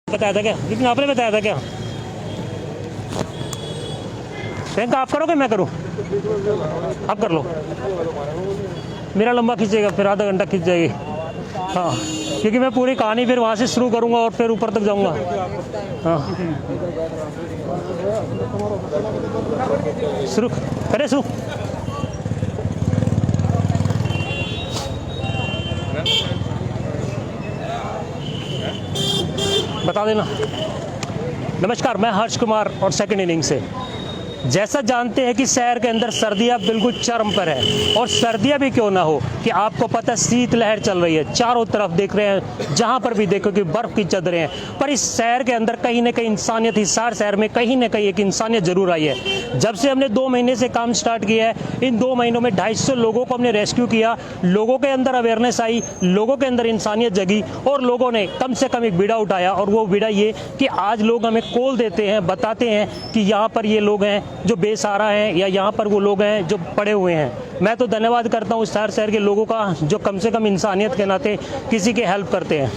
बताया था क्या? लेकिन आपने बताया था क्या? प्रियंका आप करोगे मैं करूँ? आप कर लो। मेरा लंबा खींचेगा फिर आधा घंटा खींच जाएगी। हाँ क्योंकि मैं पूरी कहानी फिर वहाँ से शुरू करूँगा और फिर ऊपर तक जाऊँगा। हाँ शुरू करे शुरू। बता देना। नमस्कार, मैं हर्ष कुमार और सेकंड इनिंग से। जैसा जानते हैं कि शहर के अंदर सर्दियां बिल्कुल चरम पर है, और सर्दियां भी क्यों ना हो कि आपको पता है शीतलहर चल रही है। चारों तरफ देख रहे हैं, जहां पर भी देखो कि बर्फ की चादरें हैं। पर इस शहर के अंदर कहीं ना कहीं इंसानियत, हिसार शहर में कहीं ना कहीं एक इंसानियत जरूर आई है। जब से हमने 2 महीने से काम स्टार्ट किया है, इन 2 महीनों में 250 लोगों को हमने रेस्क्यू किया। लोगों के अंदर अवेयरनेस आई, लोगों के अंदर इंसानियत जगी, और लोगों ने कम से कम एक बीड़ा उठाया। और वो बीड़ा ये कि आज लोग हमें कॉल देते हैं, बताते हैं कि यहाँ पर ये लोग हैं जो बेसहारा हैं, या यहाँ पर वो लोग हैं जो पड़े हुए हैं। मैं तो धन्यवाद करता हूँ शहर के लोगों का, जो कम से कम इंसानियत के नाते किसी की हेल्प करते हैं।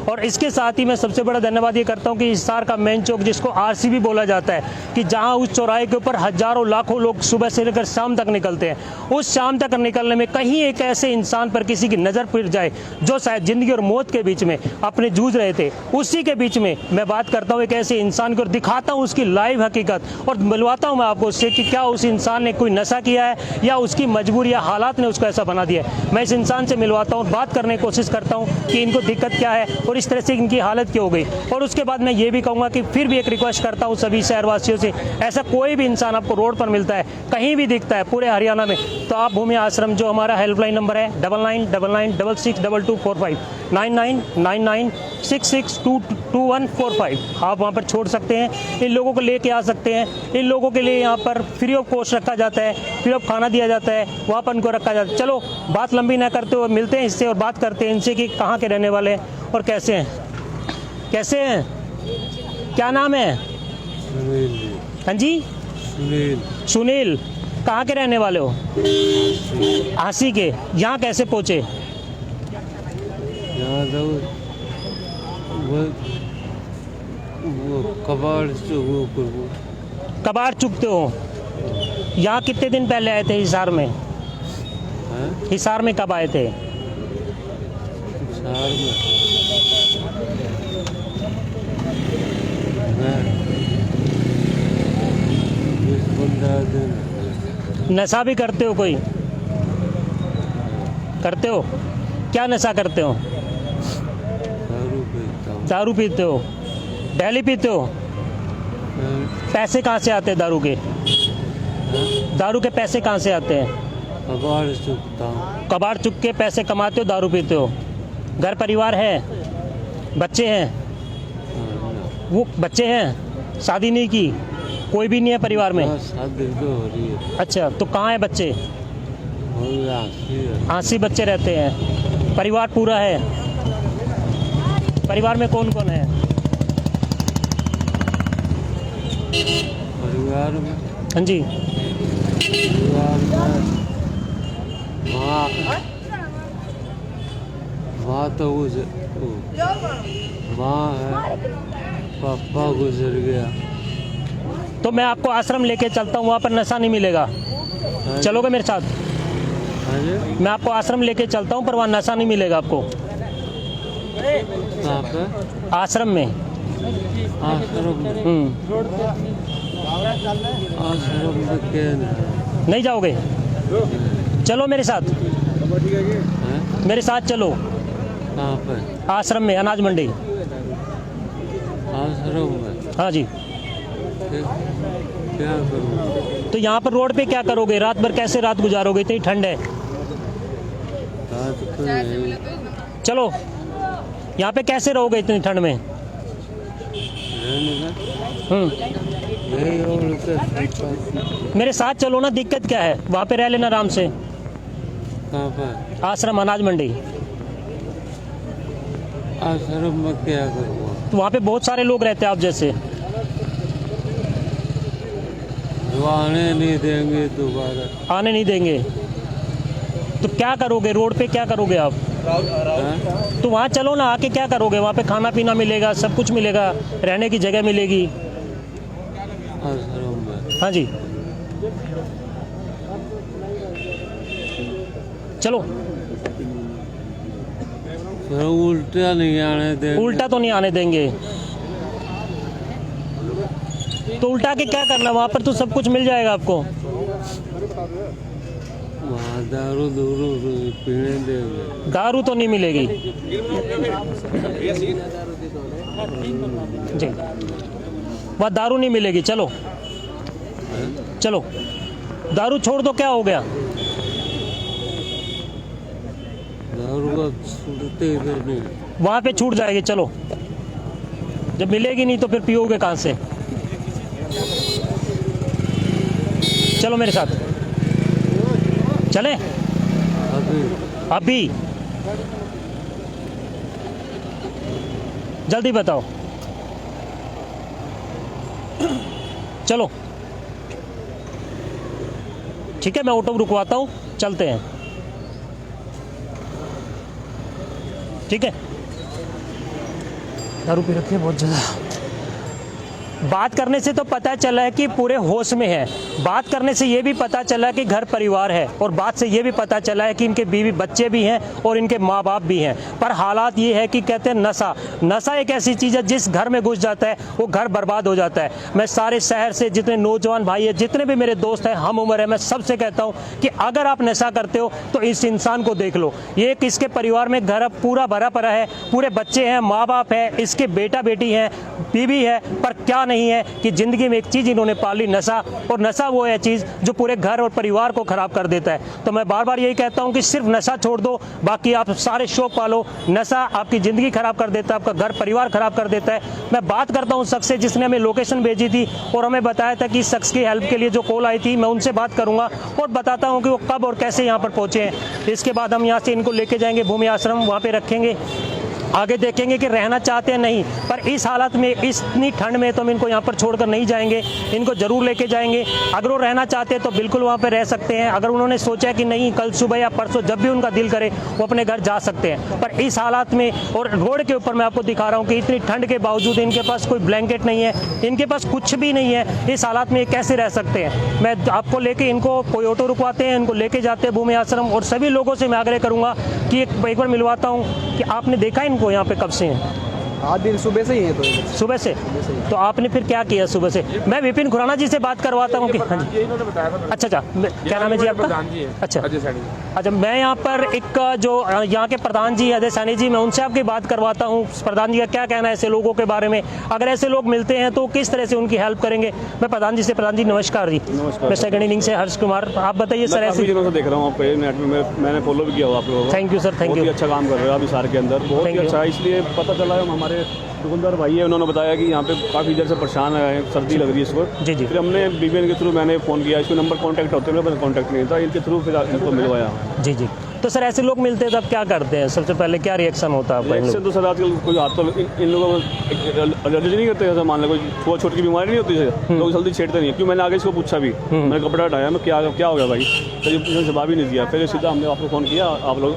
और इसके साथ ही मैं सबसे बड़ा धन्यवाद ये करता हूँ कि हिसार का मेन चौक, जिसको आरसी भी बोला जाता है, कि जहाँ उस चौराहे के ऊपर हजारों लाखों लोग सुबह से लेकर शाम तक निकलते हैं। उस शाम तक निकलने में कहीं एक ऐसे इंसान पर किसी की नज़र फिर जाए जो शायद ज़िंदगी और मौत के बीच में अपने जूझ रहे थे। उसी के बीच में मैं बात करता हूँ एक ऐसे इंसान को, और दिखाता हूँ उसकी लाइव हकीकत, और मिलवाता हूँ मैं आपको उससे कि क्या उस इंसान ने कोई नशा किया है या उसकी मजबूरी या हालात ने उसको ऐसा बना दिया है। मैं इस इंसान से मिलवाता हूँ, बात करने की कोशिश करता हूँ कि इनको दिक्कत क्या है और इस तरह से इनकी हालत क्यों हो गई। और उसके बाद मैं ये भी कहूँगा कि फिर भी एक रिक्वेस्ट करता हूँ सभी शहरवासियों से, ऐसा कोई भी इंसान आपको रोड पर मिलता है, कहीं भी दिखता है पूरे हरियाणा में, तो आप भूमि आश्रम, जो हमारा हेल्पलाइन नंबर है 9999662245 999966222145, आप वहाँ पर छोड़ सकते हैं। इन लोगों को लेके आ सकते हैं। इन लोगों के लिए यहाँ पर फ्री ऑफ कॉस्ट रखा जाता है, फ्री ऑफ खाना दिया जाता है, वहाँ पर उनको रखा जाता है। चलो बात लंबी ना करते हुए मिलते हैं इससे और बात करते हैं इनसे कि कहाँ के रहने वाले हैं और कैसे हैं। कैसे हैं? क्या नाम है? हाँ जी, सुनील। कहाँ के रहने वाले हो? हांसी के। यहाँ कैसे पहुँचे? यहाँ तो वो कबाड़ चुकते हो। यहाँ कितने दिन पहले आए थे हिसार में? हिसार में कब आए थे? हिसार में नशा भी करते हो कोई? करते हो? क्या नशा करते हो? दारू पीते हो? डेली पीते हो? पैसे कहाँ से आते हैं दारू के? दारू के पैसे कहाँ से आते हैं? कबाड़ चुकता हूँ। कबाड़ चुक के पैसे कमाते हो, दारू पीते हो। घर परिवार है? बच्चे हैं? वो बच्चे हैं, शादी नहीं की? कोई भी नहीं है परिवार में? शादी तो हो रही है। अच्छा, तो कहाँ है बच्चे? हांसी बच्चे रहते हैं। परिवार पूरा है? परिवार में कौन कौन है? परिवार में, हाँ जी, परिवार में माँ तो माँ है, पापा गुजर गया। तो मैं आपको आश्रम लेके चलता हूँ, वहाँ पर नशा नहीं मिलेगा। चलोगे मेरे साथ? मैं आपको आश्रम लेके चलता हूँ, पर वहाँ नशा नहीं मिलेगा आपको। कहाँ पे? आश्रम में। आश्रम में? आश्रम में क्या नहीं जाओगे? चलो मेरे साथ, मेरे साथ चलो। कहाँ पे? आश्रम में, अनाज मंडी। आश्रम में? हाँ जी। क्या करूँ? तो यहाँ पर रोड पे क्या करोगे? रात भर कैसे रात गुजारोगे? इतनी ठंड है। रात को यही चलो, यहाँ पे कैसे रहोगे इतनी ठंड में? रहने में यही और मेरे साथ चलो ना, दिक्कत क्या है? वहाँ पे रह लेना आराम से। कहाँ पर? आश्रम, अनाज मंडी। आश्रम में क्या करूँगा? तो वहाँ पे बहुत सारे लोग रहते हैं आप जैसे। वो आने नहीं देंगे दोबारा। आने नहीं देंगे? तो क्या करोगे रोड पे? क्या करोगे आप? हैं? तो वहाँ चलो ना, आके क्या करोगे? वहाँ पे खाना पीना मिलेगा, सब कुछ मिलेगा, रहने की जगह मिलेगी। आश्रम में। हाँ जी, चलो। फिर उल्टा नहीं आने देंगे। उल्टा तो नहीं आने देंगे, तो उल्टा के क्या करना? वहाँ पर तो सब कुछ मिल जाएगा आपको। वहाँ दारू दूरू पीने देंगे। दारू तो नहीं मिलेगी जी, वहाँ दारू नहीं मिलेगी। चलो चलो, दारू छोड़ दो, क्या हो गया? दारू का छूटते इधर नहीं। वहाँ पे छूट जाएगी। चलो, जब मिलेगी नहीं तो फिर पियोगे कहाँ से? चलो मेरे साथ, चले अभी अभी, जल्दी बताओ। चलो ठीक है, मैं ऑटो रुकवाता हूँ, चलते हैं। ठीक है, दारू पी रखी है बहुत ज़्यादा। बात करने से तो पता चला है कि पूरे होश में है, बात करने से ये भी पता चला कि घर परिवार है, और बात से ये भी पता चला है कि इनके बीवी बच्चे भी हैं और इनके माँ बाप भी हैं। पर हालात ये है कि कहते हैं नशा, नशा एक ऐसी चीज़ है जिस घर में घुस जाता है वो घर बर्बाद हो जाता है। मैं सारे शहर से जितने नौजवान भाई हैं, जितने भी मेरे दोस्त हैं, हम उम्र है, मैं सबसे कहता हूँ कि अगर आप नशा करते हो तो इस इंसान को देख लो। ये किसके परिवार में घर पूरा भरा पड़ा है, पूरे बच्चे हैं, माँ बाप है, इसके बेटा बेटी हैं, बीवी है, पर क्या नहीं है कि ज़िंदगी में एक चीज़ इन्होंने पाली, नशा। और नशा वो है चीज़ जो पूरे घर और परिवार को ख़राब कर देता है। तो मैं बार बार यही कहता हूँ कि सिर्फ नशा छोड़ दो, बाकी आप सारे शौक पालो। नशा आपकी ज़िंदगी ख़राब कर देता है, आपका घर परिवार ख़राब कर देता है। मैं बात करता हूँ शख्स से जिसने हमें लोकेशन भेजी थी और हमें बताया था कि इस शख्स की हेल्प के लिए जो कॉल आई थी, मैं उनसे बात करूँगा और बताता हूँ कि वो कब और कैसे यहाँ पर पहुँचे हैं। इसके बाद हम यहाँ से इनको लेके जाएंगे भूमि आश्रम, वहाँ पर रखेंगे, आगे देखेंगे कि रहना चाहते हैं नहीं। पर इस हालत में, इतनी ठंड में तो हम इनको यहाँ पर छोड़कर नहीं जाएंगे, इनको ज़रूर लेके जाएंगे। अगर वो रहना चाहते हैं तो बिल्कुल वहाँ पर रह सकते हैं। अगर उन्होंने सोचा कि नहीं, कल सुबह या परसों जब भी उनका दिल करे वो अपने घर जा सकते हैं। पर इस हालात में और रोड के ऊपर मैं आपको दिखा रहा हूँ कि इतनी ठंड के बावजूद इनके पास कोई ब्लैंकेट नहीं है, इनके पास कुछ भी नहीं है। इस हालात में ये कैसे रह सकते हैं? मैं आपको लेके, इनको कोई ऑटो रुकवाते हैं, इनको लेके जाते हैं भूमि आश्रम। और सभी लोगों से मैं आग्रह करूँगा कि एक बार मिलवाता हूँ कि आपने देखा इनको यहाँ पे कब से हैं? आज दिन सुबह से ही है। तो सुबह से? तो आपने फिर क्या किया सुबह से? मैं विपिन खुराना जी से बात करवाता हूँ कि हाँ जी, अच्छा अच्छा, क्या नाम है जी आपका? अच्छा अच्छा, मैं यहाँ पर एक जो यहाँ के प्रधान जी अजय सैनी जी, मैं उनसे आपकी बात करवाता हूँ। प्रधान जी का क्या कहना है ऐसे लोगों के बारे में? अगर ऐसे लोग मिलते हैं तो किस तरह से उनकी हेल्प करेंगे? मैं प्रधान जी से, प्रधान जी नमस्कार जी। मैं सेकंड इनिंग से हर्ष कुमार, आप बताइए सर। ऐसे दिनों से देख रहा हूँ आपके नेट में, मैंने फॉलो भी किया हुआ आप लोगों को। Thank you sir, thank you. अच्छा काम कर रहे हो आप हिसार के अंदर, बहुत ही अच्छा है। इसलिए पता चला है, हमारे दुकानदार भाई है, उन्होंने बताया कि यहाँ पे काफ़ी देर से परेशान है, सर्दी लग रही है इसको। जी जी। फिर हमने बीबीएन के थ्रू मैंने फ़ोन किया, इसको नंबर कॉन्टैक्ट होते हुए कॉन्टैक्ट नहीं था, इनके थ्रू फिर इनको मिलवाया। जी जी। तो सर ऐसे लोग मिलते हैं तब क्या करते हैं? सबसे पहले क्या रिएक्शन होता है आपका? इससे तो सर आजकल कोई हाथ तो इन लोगों को एलर्जी नहीं करते, जैसे मान लो कोई छोटी की बीमारी नहीं होती है, लोग जल्दी छेड़ते नहीं। क्यों, मैंने आगे इसको पूछा भी, मैंने कपड़ा हटाया, मैं क्या हो गया भाई, तो ये जवाब ही नहीं दिया। फिर सीधा हमने आपको फ़ोन किया, आप लोग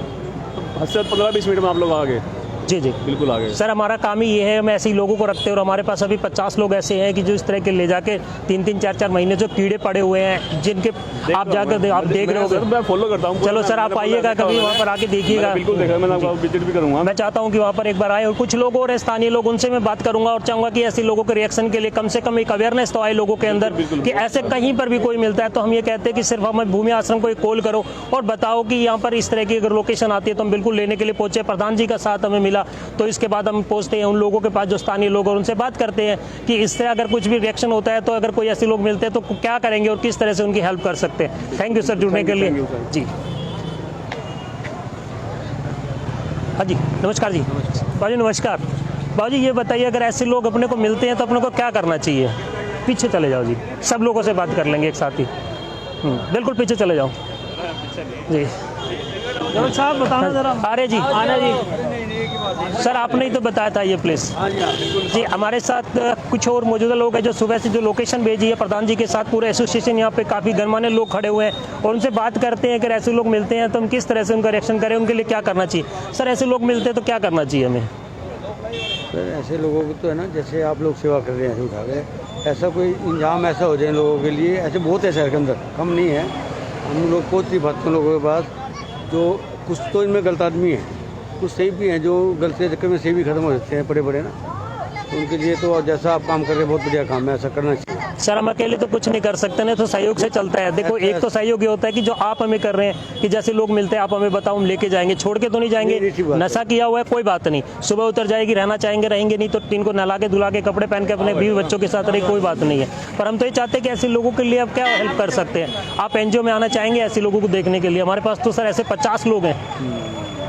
15-20 मिनट में आप लोग आ गए। जी जी, बिल्कुल आ गए सर। हमारा काम ही ये है, हम ऐसे ही लोगों को रखते हैं। और हमारे पास अभी 50 लोग ऐसे हैं कि जो इस तरह के ले जाके 3-3, 4-4 महीने जो कीड़े पड़े हुए हैं, जिनके आप जाकर आप देख रहे हो। मैं फॉलो करता हूँ। चलो सर, आप आइएगा कभी वहाँ पर, आके देखिएगा। बिल्कुल देखा, मैं आपको विजिट भी करूँगा। मैं चाहता हूँ कि वहाँ पर एक बार आए और कुछ लोग और स्थानीय लोग, उनसे मैं बात करूँगा और चाहूँगा कि ऐसे लोगों के रिएक्शन के लिए कम से कम एक अवेयरनेस तो आए लोगों के अंदर कि ऐसे कहीं पर भी कोई मिलता है तो हम ये कहते हैं कि सिर्फ हमें भूमि आश्रम को एक कॉल करो और बताओ कि यहाँ पर इस तरह की अगर लोकेशन आती है तो हम बिल्कुल लेने के लिए पहुँचे। प्रधान जी का साथ हमें मिला, तो इसके बाद हम पहुँचते हैं उन लोगों के पास जो स्थानीय लोग, और उनसे बात करते हैं कि इस तरह अगर कुछ भी रिएक्शन होता है तो अगर कोई ऐसे लोग मिलते हैं तो क्या करेंगे और किस तरह से उनकी हेल्प कर सकते हैं। थैंक यू सर जुड़ने के लिए जी। हाँ जी, नमस्कार जी। बाबू नमस्कार। बाबू जी ये बताइए, अगर ऐसे लोग अपने को मिलते हैं तो अपने को क्या करना चाहिए? पीछे चले जाओ जी, सब लोगों से बात कर लेंगे एक साथ ही। बिल्कुल पीछे चले जाओ जी। साहब बताना जरा। अरे जी, आना जी। सर आपने ही तो बताया था ये प्लेस। जी हमारे साथ कुछ और मौजूदा लोग हैं जो सुबह से जो लोकेशन भेजी है प्रधान जी के साथ पूरे एसोसिएशन यहाँ पे काफ़ी गणमान्य लोग खड़े हुए हैं और उनसे बात करते हैं कि ऐसे लोग मिलते हैं तो हम किस तरह से उनका रिएक्शन करें, उनके लिए क्या करना चाहिए। सर ऐसे लोग मिलते हैं तो क्या करना चाहिए हमें? सर ऐसे लोगों को तो है ना, जैसे आप लोग सेवा कर रहे हैं ऐसे उठा के, ऐसा कोई इंजाम ऐसा हो जाए लोगों के लिए, ऐसे बहुत है शहर के अंदर, कम नहीं है। हम लोग को भाजपा लोगों के पास जो कुछ तो इनमें गलत आदमी है, कुछ सही भी हैं जो गलत के चक्कर में सही भी खत्म हो जाते हैं बड़े बड़े ना, तो उनके लिए तो जैसा आप काम कर रहे हैं बहुत बढ़िया काम है, ऐसा करना चाहिए। सर हम अकेले तो कुछ नहीं कर सकते ना, तो सहयोग से चलता है। देखो एक तो सहयोग ये होता है कि जो आप हमें कर रहे हैं कि जैसे लोग मिलते हैं आप हमें बताओ, हम लेके जाएंगे, छोड़ के तो नहीं जाएंगे। नशा किया हुआ है कोई बात नहीं, सुबह उतर जाएगी, रहना चाहेंगे रहेंगे, नहीं तो इनको नहला के धुला के कपड़े पहन के अपने बीवी बच्चों के साथ रहे, कोई बात नहीं है। पर हम तो ये चाहते हैं कि ऐसे लोगों के लिए आप क्या हेल्प कर सकते हैं। आप एनजीओ में आना चाहेंगे ऐसे लोगों को देखने के लिए? हमारे पास तो सर ऐसे 50 लोग हैं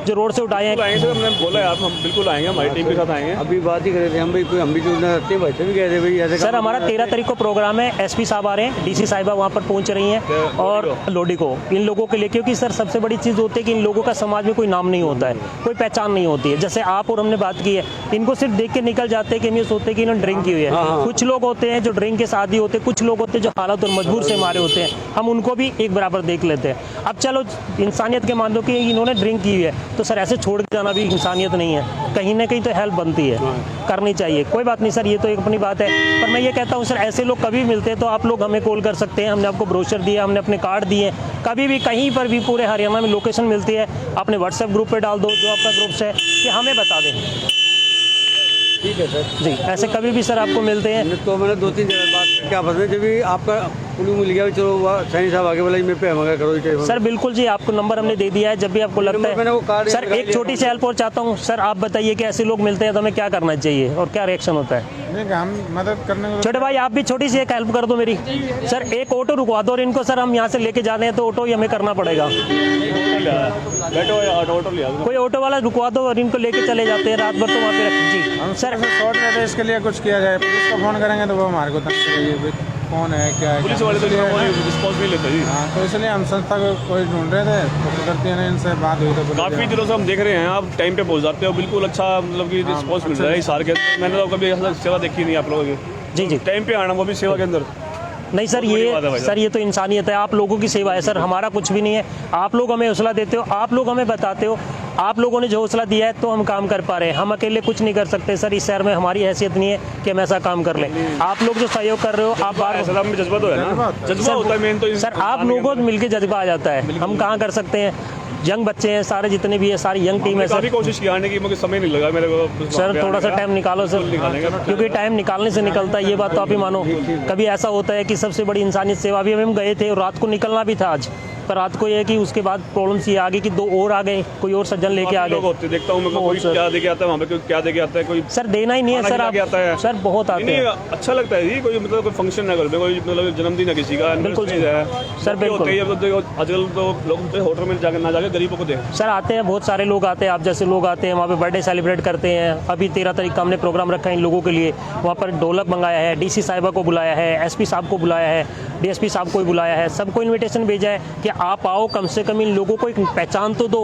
जो रोड से उठाए हैं। आएंगे सर, हमने बोला है आप, हम बिल्कुल आएंगे, हमारी टीम के साथ आएंगे। अभी बात ही कर रहे थे हम भाई, कोई हम भी जो रहते हैं वैसे भी कह रहे भाई ऐसे। सर हमारा 13 तारीख को प्रोग्राम है, एसपी साहब आ रहे हैं, डीसी साहिबा वहाँ पर पहुँच रही हैं और लोडी को इन लोगों के लिए, क्योंकि सर सबसे बड़ी चीज़ होती है कि इन लोगों का समाज में कोई नाम नहीं होता है, कोई पहचान नहीं होती है। जैसे आप और हमने बात की है, इनको सिर्फ देख के निकल जाते हैं कि हम ये सोचते हैं कि इन्होंने ड्रिंक की हुई है। कुछ लोग होते हैं जो ड्रिंक के साथ ही होते हैं, कुछ लोग होते हैं जो हालत और मजबूर से मारे होते हैं, हम उनको भी एक बराबर देख लेते हैं। अब चलो इंसानियत के मान लो कि इन्होंने ड्रिंक की हुई है, तो सर ऐसे छोड़ के जाना भी इंसानियत नहीं है, कहीं ना कहीं तो हेल्प बनती है, करनी चाहिए। कोई बात नहीं सर, ये तो एक अपनी बात है। पर मैं ये कहता हूँ सर ऐसे लोग कभी मिलते हैं तो आप लोग हमें कॉल कर सकते हैं, हमने आपको ब्रोशर दिया, हमने अपने कार्ड दिए, कभी भी कहीं पर भी पूरे हरियाणा में लोकेशन मिलती है, अपने व्हाट्सएप ग्रुप पे डाल दो जो आपका ग्रुप है कि हमें बता दें। ठीक है सर जी ऐसे कभी भी सर आपको मिलते हैं। तो मैंने 2-3 जगह बात क्या बता, जब भी आपका पुलिस मिल गया चलो सैनी साहब आगे बोला मेरे पे मगर करो। सर बिल्कुल जी, आपको नंबर हमने दे दिया है, जब भी आपको लगता है। सर एक छोटी सी हेल्प और चाहता हूँ सर, आप बताइए कि ऐसे लोग मिलते हैं तो हमें क्या करना चाहिए और क्या रिएक्शन होता है? हम मदद करने को। छोटे भाई आप भी छोटी सी एक हेल्प कर दो मेरी। सर एक ऑटो रुकवा दो और इनको सर हम यहाँ से लेके जाने हैं तो ऑटो ही हमें करना पड़ेगा। कोई ऑटो वाला रुकवा दो और इनको लेके चले जाते हैं, रात भर तो वहाँ पे रख। जी सर शॉर्ट रहते इसके लिए कुछ किया जाए, पुलिस को फोन करेंगे तो वो हमारे को कौन है क्या है, पुलिस वाले तो रिस्पॉन्स नहीं लेते जी। हाँ तो इसलिए हम संस्था को कोई ढूंढ रहे थे, तो करती है इनसे बात हुई तो काफ़ी दिनों से हम देख रहे हैं आप टाइम पे पहुंच जाते हो, बिल्कुल अच्छा मतलब कि रिस्पॉन्स मिल रहा है इस साल के अंदर। मैंने तो कभी ऐसा सेवा देखी नहीं आप लोगों की। जी जी टाइम पे आना, वो भी सेवा के अंदर। नहीं सर ये तो इंसानियत है, आप लोगों की सेवा है सर, हमारा कुछ भी नहीं है। आप लोग हमें हौसला देते हो, आप लोग हमें बताते हो, आप लोगों ने जो हौसला दिया है तो हम काम कर पा रहे हैं। हम अकेले कुछ नहीं कर सकते सर, इस शहर में हमारी हैसियत नहीं है कि हम ऐसा काम कर लें। आप लोग जो सहयोग कर रहे हो, आप बार जज्बा तो है ना, जज्बा होता है मेन तो सर, आप लोगों को मिलकर जज्बा आ जाता है। हम कहाँ कर सकते हैं, यंग बच्चे हैं सारे जितने भी है, सारी यंग टीम है सर। काफ़ी कोशिश की आने की, मुझे समय नहीं लगा मेरे को सर, थोड़ा सा टाइम निकालो सर, क्योंकि टाइम निकालने से निकलता है, ये बात तो आप ही मानो। कभी ऐसा होता है कि सबसे बड़ी इंसानियत सेवा भी हम गए थे और रात को निकलना भी था आज, पर रात को ये है कि उसके बाद प्रॉब्लम्स ये आ गई कि 2 और आ गए, कोई और सज्जन लेके आ गए। देखता हूँ मैं कोई क्या देके आता है वहाँ पे, कोई क्या देके आता है, कोई सर देना ही नहीं है सर, आप सर बहुत आते हैं। अच्छा लगता है जी, कोई मतलब कोई फंक्शन है घर में, कोई मतलब जन्मदिन है किसी का, बिल्कुल है सर, बिल्कुल। आजकल तो लोग होटल में जाकर ना जाकर गरीबों को दे सर आते हैं, बहुत सारे लोग आते हैं, आप जैसे लोग आते हैं, वहाँ पे बर्थडे सेलिब्रेट करते हैं। अभी 13 तारीख का हमने प्रोग्राम रखा है इन लोगों के लिए, वहाँ पर ढोलक मंगाया है, डीसी साहिबा को बुलाया है, एसपी साहब को बुलाया है, डीएसपी साहब को भी बुलाया है, सबको इन्विटेशन भेजा है कि आप आओ, कम से कम इन लोगों को एक पहचान तो दो।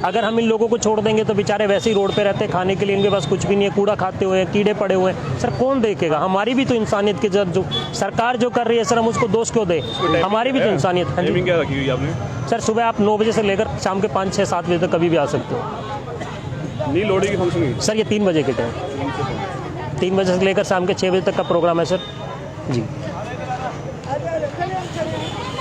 अगर हम इन लोगों को छोड़ देंगे तो बेचारे वैसे ही रोड पे रहते हैं, खाने के लिए इनके पास कुछ भी नहीं है, कूड़ा खाते हुए, कीड़े पड़े हुए हैं। सर कौन देखेगा? हमारी भी तो इंसानियत की जो सरकार जो कर रही है सर, हम उसको दोष क्यों दे? हमारी भी तो इंसानियत है। टाइमिंग क्या रखी हुई है आपने? सर सुबह आप 9 बजे से लेकर शाम के 5, 6, 7 बजे तक कभी भी आ सकते हो। नहीं लोडी की फंक्शन सर ये 3 बजे के टाइम, 3 बजे से लेकर शाम के 6 बजे तक का प्रोग्राम है सर जी।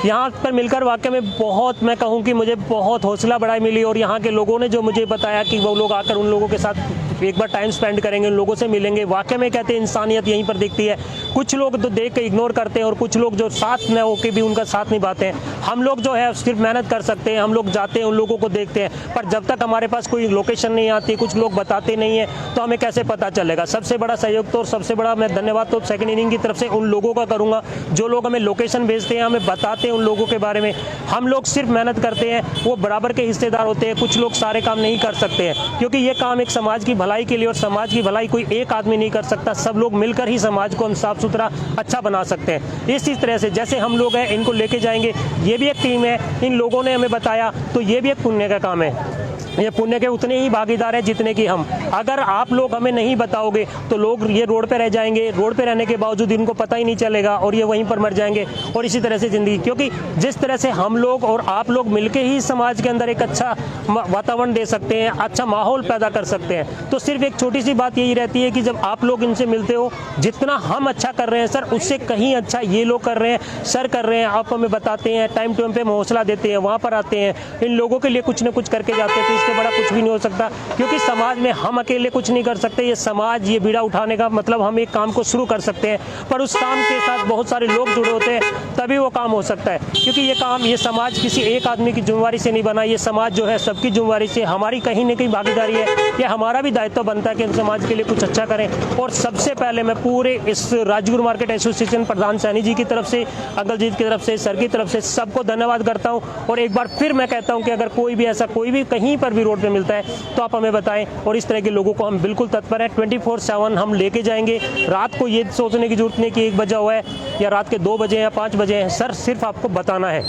यहाँ पर मिलकर वाकई में बहुत, मैं कहूँ कि मुझे बहुत हौसला बढ़ाई मिली, और यहाँ के लोगों ने जो मुझे बताया कि वो लोग आकर उन लोगों के साथ एक बार टाइम स्पेंड करेंगे, उन लोगों से मिलेंगे। वाकई में कहते हैं इंसानियत यहीं पर दिखती है। कुछ लोग तो देख के इग्नोर करते हैं और कुछ लोग जो साथ न होकर भी उनका साथ निभाते हैं। हम लोग जो है सिर्फ मेहनत कर सकते हैं, हम लोग जाते हैं, उन लोगों को देखते हैं, पर जब तक हमारे पास कोई लोकेशन नहीं आती, कुछ लोग बताते नहीं है, तो हमें कैसे पता चलेगा? सबसे बड़ा सहयोग तो और सबसे बड़ा मैं धन्यवाद तो सेकंड इनिंग की तरफ से उन लोगों का करूँगा जो लोग हमें लोकेशन भेजते हैं, हमें बताते हैं उन लोगों के बारे में। हम लोग सिर्फ मेहनत करते हैं, वो बराबर के हिस्सेदार होते हैं। कुछ लोग सारे काम नहीं कर सकते हैं, क्योंकि ये काम एक समाज की भलाई के लिए, और समाज की भलाई कोई एक आदमी नहीं कर सकता, सब लोग मिलकर ही समाज को हम साफ सुथरा अच्छा बना सकते हैं। इसी तरह से जैसे हम लोग हैं, इनको लेके जाएंगे, ये भी एक टीम है, इन लोगों ने हमें बताया, तो ये भी एक पुण्य का काम है। ये पुण्य के उतने ही भागीदार हैं जितने कि हम। अगर आप लोग हमें नहीं बताओगे तो लोग ये रोड पे रह जाएंगे, रोड पे रहने के बावजूद इनको पता ही नहीं चलेगा और ये वहीं पर मर जाएंगे और इसी तरह से ज़िंदगी। क्योंकि जिस तरह से हम लोग और आप लोग मिलके ही समाज के अंदर एक अच्छा वातावरण दे सकते हैं, अच्छा माहौल पैदा कर सकते हैं। तो सिर्फ एक छोटी सी बात यही रहती है कि जब आप लोग इनसे मिलते हो, जितना हम अच्छा कर रहे हैं सर उससे कहीं अच्छा ये लोग कर रहे हैं, सर कर रहे हैं, आप हमें बताते हैं, टाइम टू टाइम पे हौसला देते हैं, वहाँ पर आते हैं, इन लोगों के लिए कुछ न कुछ करके जाते हैं। तो इससे बड़ा कुछ भी नहीं हो सकता, क्योंकि समाज में हम अकेले कुछ नहीं कर सकते। ये समाज, ये बीड़ा उठाने का मतलब हम एक काम को शुरू कर सकते हैं, पर उस काम के साथ बहुत सारे लोग जुड़े होते हैं, तभी वो काम हो सकता है। क्योंकि ये काम, ये समाज किसी एक आदमी की जिम्मेवारी से नहीं बना, ये समाज जो है सबकी जिम्मेवारी से, हमारी कहीं न कहीं भागीदारी है। ये हमारा भी दायित्व बनता है कि हम समाज के लिए कुछ अच्छा करें। और सबसे पहले मैं पूरे इस राजगुरु मार्केट एसोसिएशन प्रधान सैनी जी की तरफ से, अंकल जी की तरफ से, सर की तरफ से सबको धन्यवाद करता हूँ। और एक बार फिर मैं कहता हूँ कि अगर कोई भी ऐसा, कोई भी कहीं पर भी रोड पे मिलता है तो आप हमें बताएं। और इस तरह के लोगों को हम बिल्कुल तत्पर हैं, 24/7 हम लेके जाएंगे। रात को ये सोचने की जरूरत नहीं कि 1 बजा हुआ है या रात के 2 बजे या 5 बजे हैं। सर सिर्फ आपको बताना है,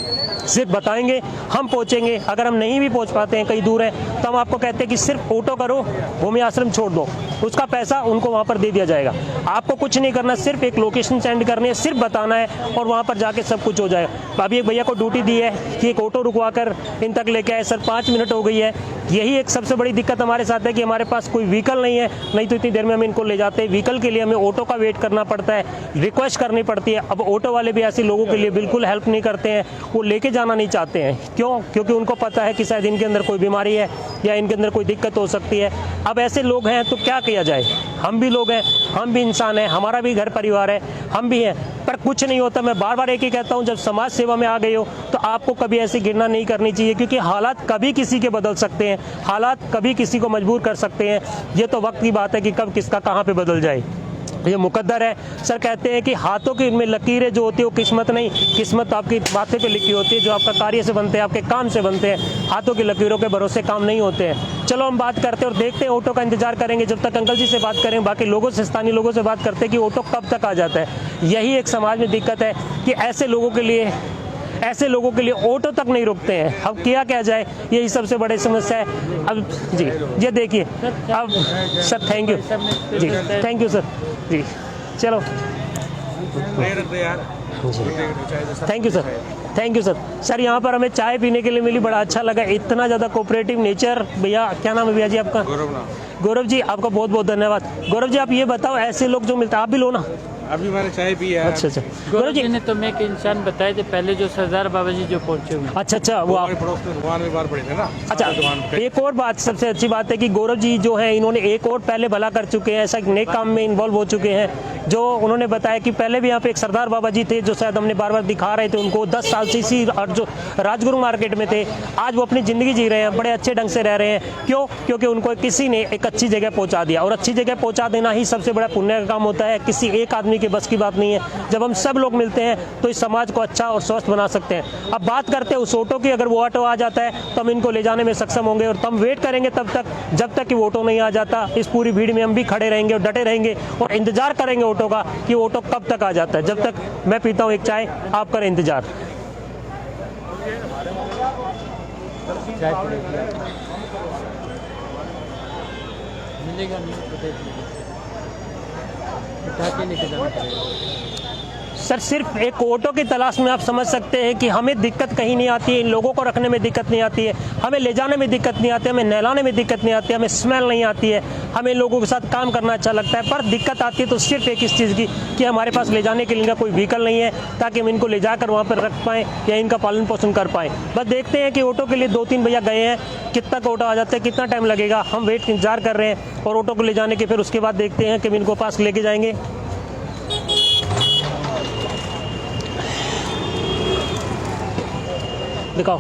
सिर्फ बताएंगे, हम पहुंचेंगे। अगर हम नहीं भी पहुंच पाते हैं, कहीं दूर है, तो हम आपको कहते हैं कि सिर्फ ऑटो करो, भूमि आश्रम छोड़ दो, उसका पैसा उनको वहाँ पर दे दिया जाएगा। आपको कुछ नहीं करना, सिर्फ एक लोकेशन सेंड करनी है, सिर्फ बताना है और वहाँ पर जाके सब कुछ हो जाएगा। अभी एक भैया को ड्यूटी दी है कि एक ऑटो रुकवा कर इन तक लेके आए। सर 5 मिनट हो गई है। यही एक सबसे बड़ी दिक्कत हमारे साथ है कि हमारे पास कोई व्हीकल नहीं है, नहीं तो इतनी देर में हम इनको ले जाते हैं। व्हीकल के लिए हमें ऑटो का वेट करना पड़ता है, रिक्वेस्ट करनी पड़ती है। अब ऑटो वाले भी ऐसे लोगों के लिए बिल्कुल हेल्प नहीं करते हैं, वो लेके जाना नहीं चाहते हैं। क्यों? क्योंकि उनको पता है कि शायद इनके अंदर कोई बीमारी है या इनके अंदर कोई दिक्कत हो सकती है। अब ऐसे लोग हैं तो क्या किया जाए, हम भी लोग हैं, हम भी इंसान हैं, हमारा भी घर परिवार है, हम भी हैं, पर कुछ नहीं होता। मैं बार बार एक ही कहता हूँ, जब समाज सेवा में आ गए हो तो आपको कभी ऐसी घृणा नहीं करनी चाहिए, क्योंकि हालात कभी किसी के बदल सकते हैं, हालात कभी किसी को मजबूर कर सकते हैं। ये तो वक्त की बात है कि कब किसका कहाँ पे बदल जाए, ये मुकद्दर है। सर कहते हैं कि हाथों की इनमें लकीरें जो होती है वो किस्मत नहीं, किस्मत आपकी माथे पे लिखी होती है, जो आपका कार्य से बनते हैं, आपके काम से बनते हैं। हाथों की लकीरों के भरोसे काम नहीं होते हैं। चलो हम बात करते हैं और देखते हैं, ऑटो का इंतजार करेंगे जब तक अंकल जी से बात करें, बाकी लोगों से, स्थानीय लोगों से बात करते हैं कि ऑटो कब तक आ जाता है। यही एक समाज में दिक्कत है कि ऐसे लोगों के लिए ऑटो तक नहीं रुकते हैं। अब किया क्या जाए, यही सबसे बड़ी समस्या है। अब जी ये देखिए, अब सर थैंक यू जी, थैंक यू सर जी, चलो thank you sir, thank you sir. Sir यहाँ पर हमें चाय पीने के लिए मिली, बड़ा अच्छा लगा, इतना ज़्यादा कोऑपरेटिव नेचर। भैया क्या नाम है भैया जी आपका? गौरव जी, आपका बहुत बहुत धन्यवाद। गौरव जी आप ये बताओ, ऐसे लोग जो मिलते हैं, आप भी लो ना, अभी मैंने चाय पी है। अच्छा अच्छा गौरव जी ने तो मैं एक इंसान बताए थे पहले, जो सरदार बाबा जी जो पहुंचे हुए। अच्छा वो आप, पड़ोस में दुकान में बाहर पड़े थे ना। अच्छा एक और बात, सबसे अच्छी बात है कि गौरव जी जो हैं, इन्होंने एक और पहले भला कर चुके हैं, ऐसा नेक काम में इन्वॉल्व हो चुके हैं। जो उन्होंने बताया कि पहले भी यहाँ पे एक सरदार बाबा जी थे, जो शायद हमने बार बार दिखा रहे थे उनको, 10 साल से इसी जो राजगुरु मार्केट में थे। आज वो अपनी ज़िंदगी जी रहे हैं, बड़े अच्छे ढंग से रह रहे हैं। क्यों? क्योंकि उनको किसी ने एक अच्छी जगह पहुँचा दिया, और अच्छी जगह पहुँचा देना ही सबसे बड़ा पुण्य का काम होता है। किसी एक आदमी के बस की बात नहीं है। जब हम सब लोग मिलते हैं तो इस समाज को अच्छा और स्वस्थ बना सकते हैं। अब बात करते हैं उस ऑटो की। अगर वो ऑटो आ जाता है तो हम इनको ले जाने में सक्षम होंगे, और हम वेट करेंगे तब तक जब तक कि वो ऑटो नहीं आ जाता। इस पूरी भीड़ में हम भी खड़े रहेंगे और डटे रहेंगे और इंतजार करेंगे ऑटो का कि ऑटो कब तक आ जाता है। जब तक मैं पीता हूँ एक चाय, आप करें इंतजार। मिलेगा नहीं उठा के लेके जाना पड़ेगा। सर सिर्फ एक ऑटो की तलाश में आप समझ सकते हैं कि हमें दिक्कत कहीं नहीं आती है। इन लोगों को रखने में दिक्कत नहीं आती है, हमें ले जाने में दिक्कत नहीं आती है, हमें नहलाने में दिक्कत नहीं आती है, हमें स्मेल नहीं आती है, हमें लोगों के साथ काम करना अच्छा लगता है। पर दिक्कत आती है तो सिर्फ एक इस चीज़ की कि हमारे पास ले जाने के लिए कोई व्हीकल नहीं है, ताकि हम इनको ले जाकर वहाँ पर रख पाएँ या इनका पालन पोषण कर पाएँ। बस देखते हैं कि ऑटो के लिए 2-3 भैया गए हैं, कितना का ऑटो आ जाता है, कितना टाइम लगेगा। हम वेट इंतजार कर रहे हैं और ऑटो को ले जाने के फिर उसके बाद देखते हैं कि हम इनको पास लेके जाएंगे। दिखाओ,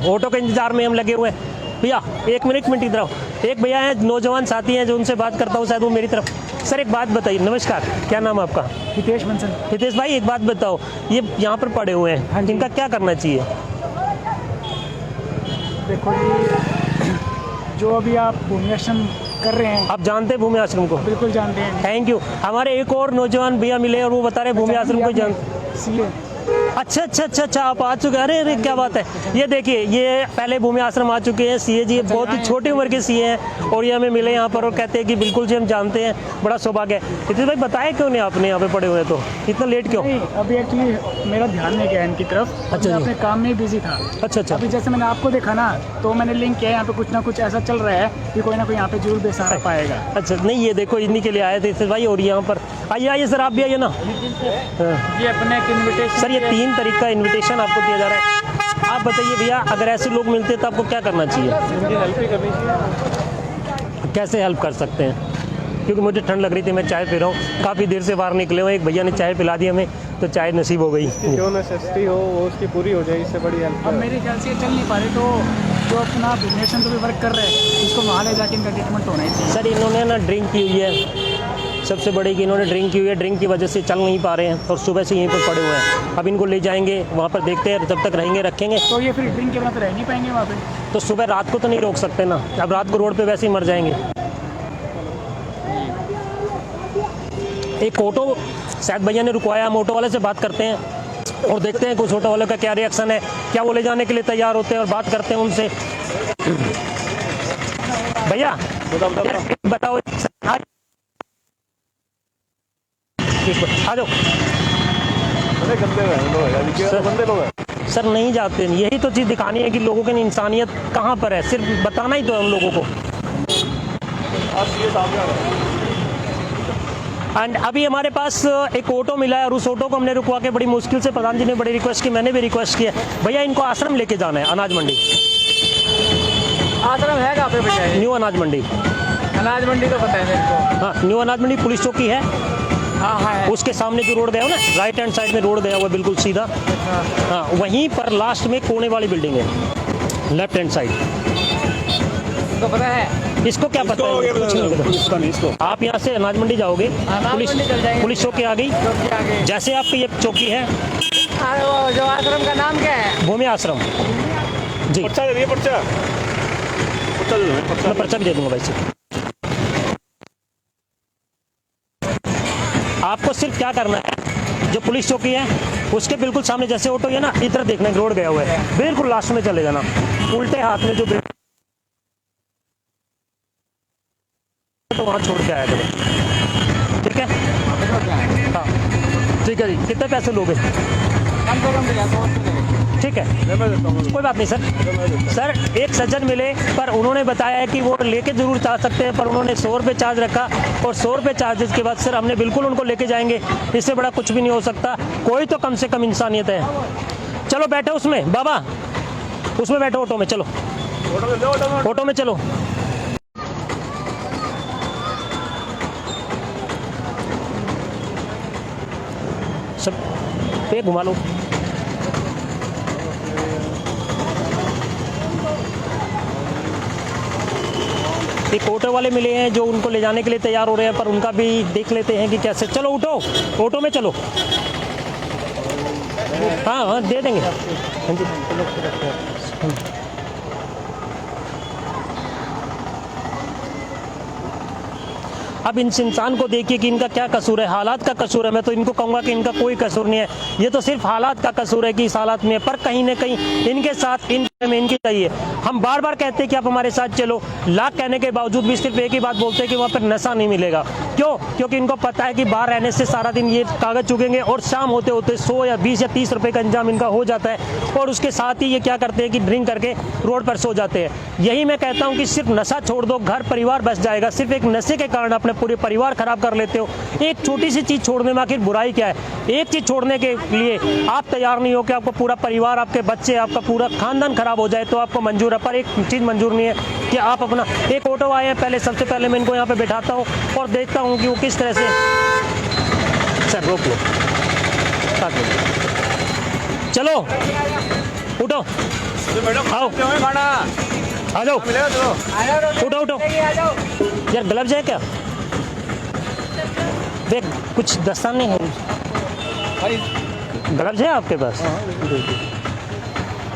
ऑटो के इंतजार में हम लगे हुए हैं। भैया 1 मिनट इधर आओ। एक भैया हैं, नौजवान साथी हैं, जो उनसे बात करता हूँ, शायद वो मेरी तरफ। सर एक बात बताइए, नमस्कार, क्या नाम है आपका? हितेश बंसल। हितेश भाई एक बात बताओ, ये यहाँ पर पड़े हुए हैं, इनका क्या करना चाहिए? देखो जी, जो अभी आप भूमि आश्रम कर रहे हैं, आप जानते हैं भूमि आश्रम को? बिल्कुल जानते हैं। Thank you. हमारे एक और नौजवान भैया मिले और वो बता रहे भूमि आश्रम को जान। सीए अच्छा अच्छा अच्छा अच्छा, आप आ चुके हैं। अरे अरे क्या बात है। ये देखिए, ये पहले भूमि आश्रम आ चुके हैं सीए जी, बहुत ही छोटी उम्र के सीए हैं और ये हमें मिले यहाँ पर और कहते हैं कि बिल्कुल जी हम जानते हैं, बड़ा सौभाग्य है। हितेश भाई बताया क्यों नहीं आपने यहाँ पे पड़े हुए, तो इतना लेट क्यों? नहीं, अभी एक्चुअली मेरा ध्यान नहीं गया इनकी तरफ। अच्छा मैं जी। अपने काम में बिजी था। अच्छा अच्छा। अभी जैसे मैंने आपको देखा ना, तो मैंने लिंक किया, यहाँ पे कुछ ना कुछ ऐसा चल रहा है कि कोई ना कोई यहाँ पे जरूर बेसहारा पाएगा। अच्छा, नहीं ये देखो इन्हीं के लिए आए थे हितेश भाई, और यहाँ पर आइए आइए सर, आप भी आइए ना। हाँ। ये अपने एक इन्विटेशन सर ये 3 तारीख का इनविटेशन आपको दिया जा रहा है। आप बताइए भैया, अगर ऐसे लोग मिलते तो आपको क्या करना चाहिए? हेल्प ही करनी चाहिए। कैसे हेल्प कर सकते हैं? क्योंकि मुझे ठंड लग रही थी, मैं चाय पी रहा हूँ, काफ़ी देर से बाहर निकले हुए, एक भैया ने चाय पिला दी हमें, तो चाय नसीब हो गई। जो नेसेसिटी हो वो उसकी पूरी हो जाए, इससे बड़ी हेल्प। अब मेरे ख्याल से ये चल नहीं पा रहे, तो जो अपना भुवनेश्वर तो भी वर्क कर रहे हैं, इसको वहाँ ले जाके इनका ट्रीटमेंट होना ही चाहिए। सर इन्होंने ना ड्रिंक की हुई है, सबसे बड़ी कि इन्होंने ड्रिंक की हुई है, ड्रिंक की वजह से चल नहीं पा रहे हैं और सुबह से यहीं पर पड़े हुए हैं। अब इनको ले जाएंगे वहाँ पर, देखते हैं जब तक रहेंगे रखेंगे। तो ये फिर ड्रिंक के बाद रह नहीं पाएंगे वहाँ पे। तो सुबह रात को तो नहीं रोक सकते ना, अब रात को रोड पे वैसे ही मर जाएंगे। एक ऑटो शायद भैया ने रुकवाया, हम ऑटो वाले से बात करते हैं और देखते हैं कुछ ऑटो वाले का क्या रिएक्शन है, क्या वो ले जाने के लिए तैयार होते हैं और बात करते हैं उनसे। भैया बताओ, आ जाओ। गंदे लोग हैं। सर नहीं जाते, यही तो चीज़ दिखानी है कि लोगों की इंसानियत कहाँ पर है, सिर्फ बताना ही तो है हम लोगों को। एंड अभी हमारे पास एक ऑटो मिला है और उस ऑटो को हमने रुकवा के बड़ी मुश्किल से, प्रधान जी ने बड़ी रिक्वेस्ट की, मैंने भी रिक्वेस्ट किया, भैया इनको आश्रम लेके जाना है, अनाज मंडी। आश्रम है कहाँ पे भैया? न्यू अनाज मंडी। अनाज मंडी तो पता है मेरे को। हाँ, न्यू अनाज मंडी पुलिस चौकी है, हाँ हाँ। उसके सामने जो रोड गया हो ना, राइट हैंड साइड में रोड गया हुआ बिल्कुल सीधा, हाँ वहीं पर लास्ट में कोने वाली बिल्डिंग है, लेफ्ट हैंड साइड। तो पता है इसको क्या पता है? कुछ नहीं पता। इसको आप यहाँ से अनाज मंडी जाओगे, पुलिस पुलिस चौकी आ गई, आगे। जैसे आपकी ये चौकी है, वो जो आश्रम का नाम क्या है? भूमि आश्रम जी। पर्चा दे दिए, पर्चा दे दो, पर्चा। मैं पर्चा भी दे दूंगा भाई से। आपको सिर्फ क्या करना है, जो पुलिस चौकी है उसके बिल्कुल सामने जैसे ऑटो है ना, इधर देखना रोड गया हुआ है, बिल्कुल लास्ट में चले जाना, उल्टे हाथ में जो तो वहाँ छोड़ के आया करो, ठीक है? हाँ ठीक है जी। कितने पैसे लोगे? ठीक है, कोई बात नहीं सर। सर एक सज्जन मिले, पर उन्होंने बताया है कि वो लेके जरूर जा सकते हैं, पर उन्होंने 100 रुपये चार्ज रखा और 100 रुपये चार्जेस के बाद सर हमने बिल्कुल उनको लेके जाएंगे, इससे बड़ा कुछ भी नहीं हो सकता। कोई तो कम से कम इंसानियत है। चलो बैठो उसमें, बाबा उसमें बैठो, ऑटो में चलो, ऑटो में चलो। सब पे घुमा लो। एक ऑटो वाले मिले हैं जो उनको ले जाने के लिए तैयार हो रहे हैं, पर उनका भी देख लेते हैं कि कैसे। चलो उठो, ऑटो में चलो। हाँ हाँ दे देंगे। हाँ जी। अब इस इंसान को देखिए कि इनका क्या कसूर है, हालात का कसूर है। मैं तो इनको कहूँगा कि इनका कोई कसूर नहीं है, ये तो सिर्फ हालात का कसूर है कि इस हालात में, पर कहीं ना कहीं इनके साथ इनकी चाहिए। हम बार बार कहते हैं कि आप हमारे साथ चलो, लाख कहने के बावजूद भी सिर्फ एक ही बात बोलते हैं कि वहाँ पर नशा नहीं मिलेगा। क्यों? क्योंकि इनको पता है कि बाहर रहने से सारा दिन ये कागज चुकेंगे और शाम होते होते 100 या 20 या 30 रुपए का इंतजाम इनका हो जाता है, और उसके साथ ही ये क्या करते हैं कि ड्रिंक करके रोड पर सो जाते हैं। यही मैं कहता हूँ कि सिर्फ नशा छोड़ दो, घर परिवार बच जाएगा। सिर्फ एक नशे के कारण अपने पूरे परिवार खराब कर लेते हो। एक छोटी सी चीज़ छोड़ने में आखिर बुराई क्या है? एक चीज़ छोड़ने के लिए आप तैयार नहीं हो कि आपको पूरा परिवार, आपके बच्चे, आपका पूरा खानदान खराब हो जाए तो आपको मंजूर है, पर एक चीज़ मंजूर नहीं है कि आप अपना। एक ऑटो आए हैं, पहले सबसे पहले मैं इनको यहाँ पे बैठाता हूँ और देखता हूँ कि वो किस तरह से। सर रोक लो, चलो उठो, आओ आ जाओ, उठो उठो। यार ग्लव्स है क्या? देख कुछ दस्तान नहीं है, ग्लव्स है आपके पास?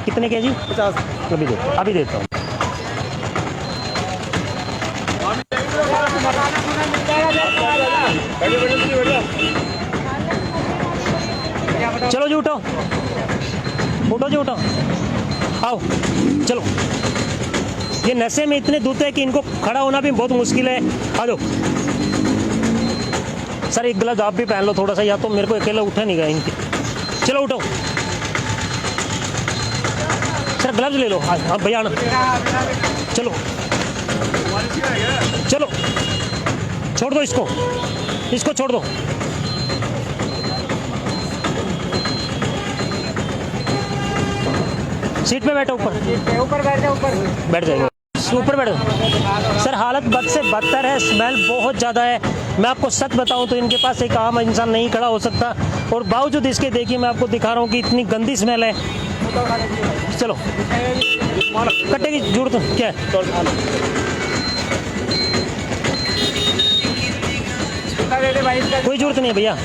कितने के जी? 50। अभी देता हूँ। चलो जी उठो। उठो जी उठो, आओ चलो। ये नशे में इतने धुत है कि इनको खड़ा होना भी बहुत मुश्किल है। आ जाओ सर, एक ग्लव्स आप भी पहन लो थोड़ा सा, या तो मेरे को अकेला उठा नहीं गया इनके। चलो उठो सर, ग्लव्स ले लो। हाँ भैया आना, चलो चलो, छोड़ दो इसको, इसको छोड़ दो। सीट पे बैठो, ऊपर बैठ जाओ, बैठ जाएगा, ऊपर बैठो। सर हालत बद से बदतर है, स्मेल बहुत ज़्यादा है। मैं आपको सच बताऊं तो इनके पास एक आम इंसान नहीं खड़ा हो सकता, और बावजूद इसके देखिए मैं आपको दिखा रहा हूँ कि इतनी गंदी स्मेल है। चलो कट्टे की जरूरत क्या है? कोई जरूरत नहीं है भैया,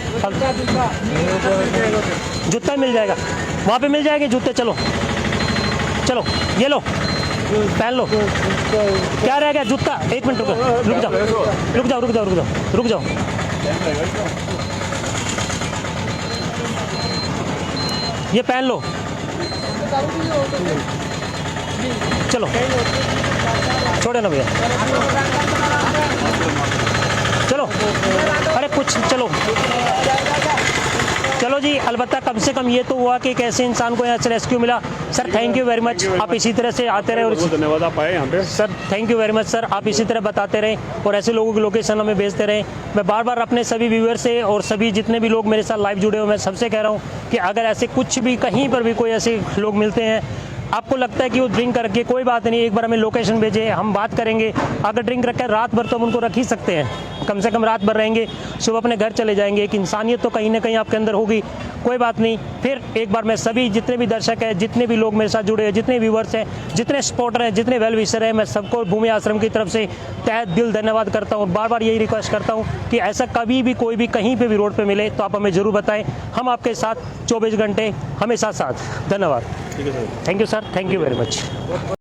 जूता मिल जाएगा, वहाँ पे मिल जाएंगे जूते। चलो चलो ये लो, पहन लो। क्या रह गया? जूता। एक मिनट रुको, रुक जाओ रुक जाओ रुक जाओ रुक जाओ रुक जाओ। ये पहन लो, चलो छोड़े ना भैया, चलो। अरे कुछ चलो चलो जी, अलबत्ता कम से कम ये तो हुआ कि एक ऐसे इंसान को यहाँ से रेस्क्यू मिला। Sir thank you very much, आप इसी तरह से आते रहे। और धन्यवाद आप आए यहाँ पे। Sir thank you very much sir, आप इसी तरह बताते रहें और ऐसे लोगों की लोकेशन हमें भेजते रहें। मैं बार बार अपने सभी व्यूअर से और सभी जितने भी लोग मेरे साथ लाइव जुड़े हुए, मैं सबसे कह रहा हूँ कि अगर ऐसे कुछ भी कहीं पर भी कोई ऐसे लोग मिलते हैं, आपको लगता है कि वो ड्रिंक करके, कोई बात नहीं, एक बार हमें लोकेशन भेजें, हम बात करेंगे। अगर ड्रिंक रखकर रात भर तो हम उनको रख ही सकते हैं, कम से कम रात भर रहेंगे, सुबह अपने घर चले जाएंगे। एक इंसानियत तो कहीं ना कहीं आपके अंदर होगी, कोई बात नहीं। फिर एक बार मैं सभी जितने भी दर्शक हैं, जितने भी लोग मेरे साथ जुड़े हैं, जितने व्यूवर्स हैं, जितने सपोर्टर हैं, जितने वेल विशर हैं, मैं सबको भूमि आश्रम की तरफ से तहे दिल धन्यवाद करता हूँ। बार बार यही रिक्वेस्ट करता हूँ कि ऐसा कभी भी कोई भी कहीं पे भी रोड पे मिले तो आप हमें ज़रूर बताएं, हम आपके साथ 24 घंटे हमेशा साथ। धन्यवाद। ठीक है sir, thank you sir, thank you very much.